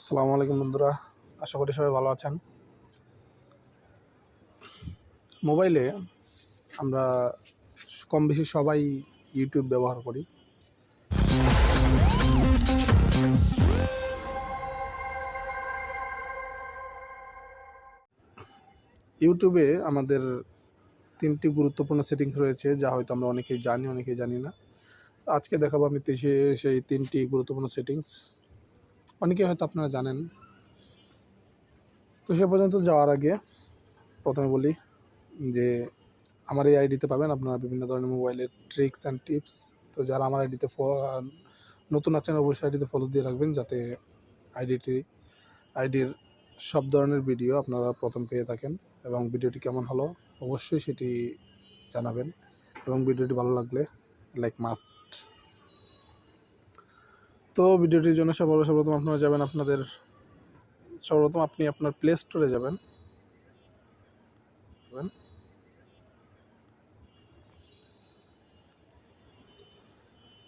আসসালামু আলাইকুম বন্ধুরা, আশা করি সবাই ভালো আছেন। মোবাইলে আমরা কম বেশি সবাই ইউটিউব ব্যবহার করি। ইউটিউবে আমাদের 3টি গুরুত্বপূর্ণ সেটিংস রয়েছে, যা হয়তো আমরা অনেকেই জানি, অনেকেই জানি না। আজকে দেখাবো আমি সেই 3টি গুরুত্বপূর্ণ সেটিংস। অনেকেই হয়তো আপনারা জানেন। তো সে পর্যন্ত যাওয়ার আগে প্রথমে বলি যে আমার এই আইডিতে পাবেন আপনারা বিভিন্ন ধরনের মোবাইলের ট্রিক্স অ্যান্ড টিপস। তো যারা আমার আইডিতে নতুন আছেন অবশ্যই আইডিতে ফলো দিয়ে রাখবেন, যাতে আইডির সব ধরনের ভিডিও আপনারা প্রথম পেয়ে থাকেন। এবং ভিডিওটি কেমন হলো অবশ্যই সেটি জানাবেন, এবং ভিডিওটি ভালো লাগলে লাইক মাস্ট। তো ভিডিওটির জন্য সর্বপ্রথম আপনারা যাবেন আপনি আপনার প্লে স্টোরে যাবেন।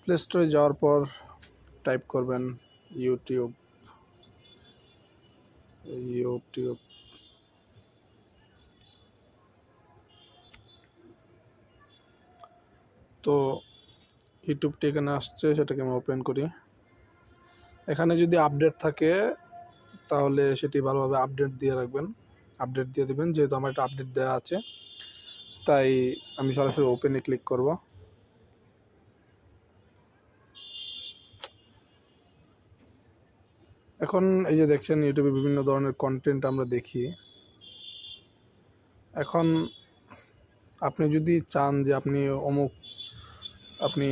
প্লে স্টোরে যাওয়ার পর টাইপ করবেন ইউটিউব। তো ইউটিউবটি এখানে আসছে, সেটাকে আমি ওপেন করি। এখানে যদি আপডেট থাকে তাহলে সেটি ভালোভাবে আপডেট দিয়ে রাখবেন, আপডেট দিয়ে দেবেন। যেহেতু আমার একটা আপডেট দেওয়া আছে তাই আমি সরাসরি ওপেনে ক্লিক করব। এখন এই যে দেখছেন ইউটিউবে বিভিন্ন ধরনের কন্টেন্ট আমরা দেখি। এখন আপনি যদি চান যে আপনি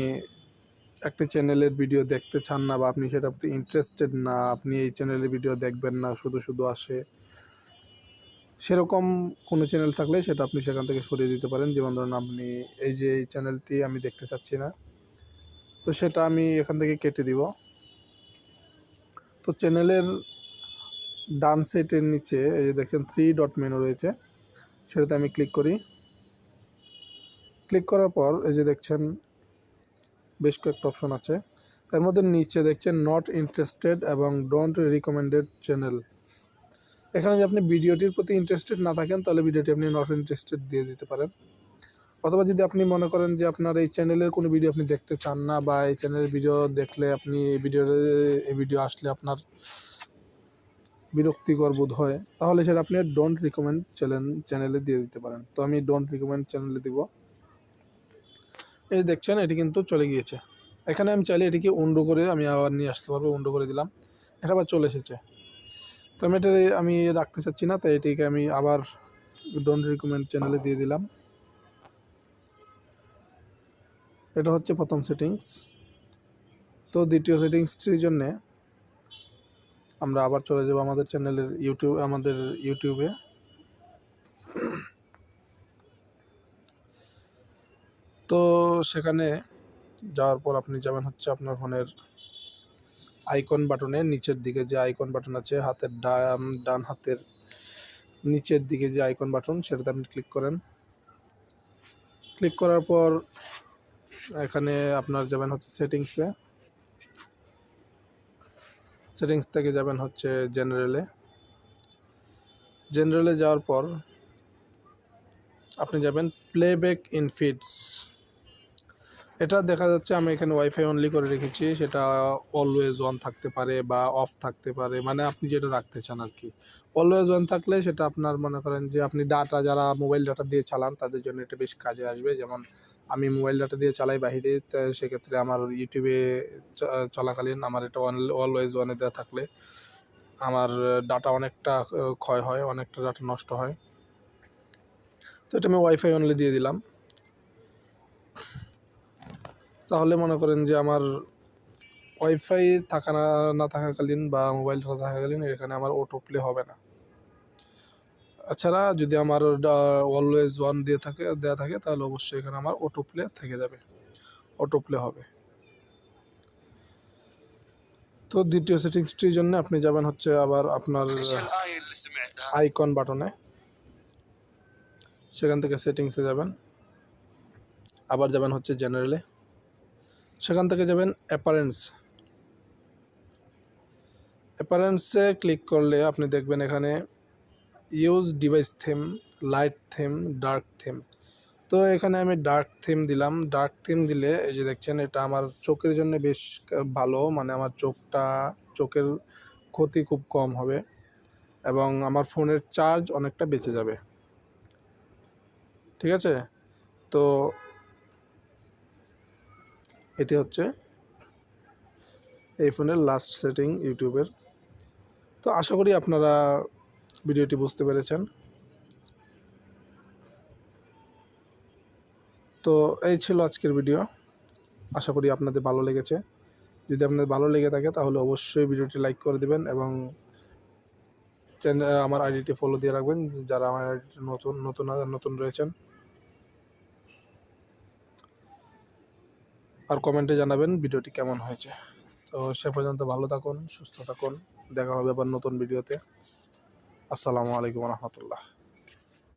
একটি চ্যানেলের ভিডিও দেখতে চান না, বা আপনি সেটার প্রতি ইন্টারেস্টেড না, আপনি এই চ্যানেলের ভিডিও দেখবেন না, শুধু আসে, সেরকম কোনো চ্যানেল থাকলে সেটা আপনি সেখান থেকে সরিয়ে দিতে পারেন। যেমন ধরুন আপনি এই চ্যানেলটি আমি দেখতে চাচ্ছি না, তো সেটা আমি এখান থেকে কেটে দিব। তো চ্যানেলের ডান সাইডের নিচে এই যে দেখছেন 3 ডট মেনু রয়েছে, সেটাতে আমি ক্লিক করি। ক্লিক করার পর এই যে দেখছেন বেশ কয়েকটা অপশন আছে। এর মধ্যে নিচে দেখছেন নট ইন্টারেস্টেড এবং ডোন্ট রিকমেন্ডেড চ্যানেল। এখানে যদি আপনি ভিডিওটির প্রতি ইন্টারেস্টেড না থাকেন তাহলে ভিডিওটি আপনি নট ইন্টারেস্টেড দিয়ে দিতে পারেন। অথবা যদি আপনি মনে করেন যে আপনার এই চ্যানেলের কোনো ভিডিও আপনি দেখতে চান না, বা এই চ্যানেলের ভিডিও দেখলে আপনি এই ভিডিও আসলে আপনার বিরক্তিকর বোধ হয়, তাহলে সেটা আপনি ডোন্ট রিকমেন্ড চ্যানেলে দিয়ে দিতে পারেন। তো আমি ডোন্ট রিকমেন্ড চ্যানেলে দিব। এই দেখছেন এটি কিন্তু চলে গিয়েছে। এখানে আমি চাইলে এটিকে উন্ডো করে আমি আবার নিয়ে আসতে পারবো। উন্ডো করে দিলাম, এটা আবার চলে এসেছে। তো আমি রাখতে চাচ্ছি না, তাই এটিকে আমি আবার ডোন্ট রিকমেন্ড চ্যানেলে দিয়ে দিলাম। এটা হচ্ছে প্রথম সেটিংস। তো দ্বিতীয় সেটিংসটির জন্যে আমরা আবার চলে যাব আমাদের ইউটিউবে। তো সেখানে যাওয়ার পর আপনি যাবেন হচ্ছে আপনার ফোনের আইকন বাটনের নিচের দিকে যে আইকন বাটন আছে, হাতের ডান হাতের নিচের দিকে যে আইকন বাটন, সেটাতে আপনি ক্লিক করেন। ক্লিক করার পর এখানে আপনার যাবেন হচ্ছে সেটিংস থেকে যাবেন হচ্ছে জেনারেলে যাওয়ার পর আপনি যাবেন প্লেব্যাক ইন ফিডস। এটা দেখা যাচ্ছে আমি এখানে ওয়াইফাই অনলি করে রেখেছি, সেটা অলওয়েজ অন থাকতে পারে বা অফ থাকতে পারে, মানে আপনি যেটা রাখতে চান আর কি। অলওয়েজ অন থাকলে সেটা আপনার মনে করেন যে আপনি যারা মোবাইল ডাটা দিয়ে চালান তাদের জন্য এটা বেশ কাজে আসবে। যেমন আমি মোবাইল ডাটা দিয়ে চালাই বাহিরে, সেক্ষেত্রে আমার ইউটিউবে চলাকালীন আমার এটা অলওয়েজ অনে দেওয়া থাকলে আমার ডাটা অনেকটা ক্ষয় হয়, অনেকটা ডাটা নষ্ট হয়। তো এটা আমি ওয়াইফাই অনলি দিয়ে দিলাম। তাহলে মনে করেন যে আমার ওয়াইফাই না থাকাকালীন বা মোবাইল থাকাকালীন এখানে আমার অটো প্লে হবে না। এছাড়া যদি আমার অলওয়েজ অন দেওয়া থাকে তাহলে অবশ্যই এখানে আমার অটো প্লে থেকে যাবে, অটো প্লে হবে। তো দ্বিতীয় সেটিংসটির জন্য আপনি যাবেন হচ্ছে আবার আপনার আইকন বাটনে, সেখান থেকে সেটিংসে যাবেন, আবার যাবেন হচ্ছে জেনারেলে, সেখান থেকে যাবেন অ্যাপারেন্সে ক্লিক করলে আপনি দেখবেন এখানে use device theme, light theme, dark theme. তো এখানে আমি ডার্ক থিম দিলাম। ডার্ক থিম দিলে এই যে দেখছেন এটা আমার চোখের জন্য বেশ ভালো, মানে আমার চোখের ক্ষতি খুব কম হবে এবং আমার ফোনের চার্জ অনেকটা বেঁচে যাবে। ঠিক আছে, তো এটি হচ্ছে এই ফোনের লাস্ট সেটিং ইউটিউবের। তো আশা করি আপনারা ভিডিওটি বুঝতে পেরেছেন। তো এই ছিল আজকের ভিডিও, আশা করি আপনাদের ভালো লেগেছে। যদি আপনাদের ভালো লেগে থাকে তাহলে অবশ্যই ভিডিওটি লাইক করে দেবেন এবং আমার আইডিটি ফলো দিয়ে রাখবেন যারা আমার আইডিটি নতুন রয়েছেন। আর কমেন্টে জানাবেন ভিডিওটি কেমন হয়েছে। তো সে পর্যন্ত ভালো থাকুন, সুস্থ থাকুন, দেখা হবে আবার নতুন ভিডিওতে। আসসালামু আলাইকুম রহমতুল্লাহ।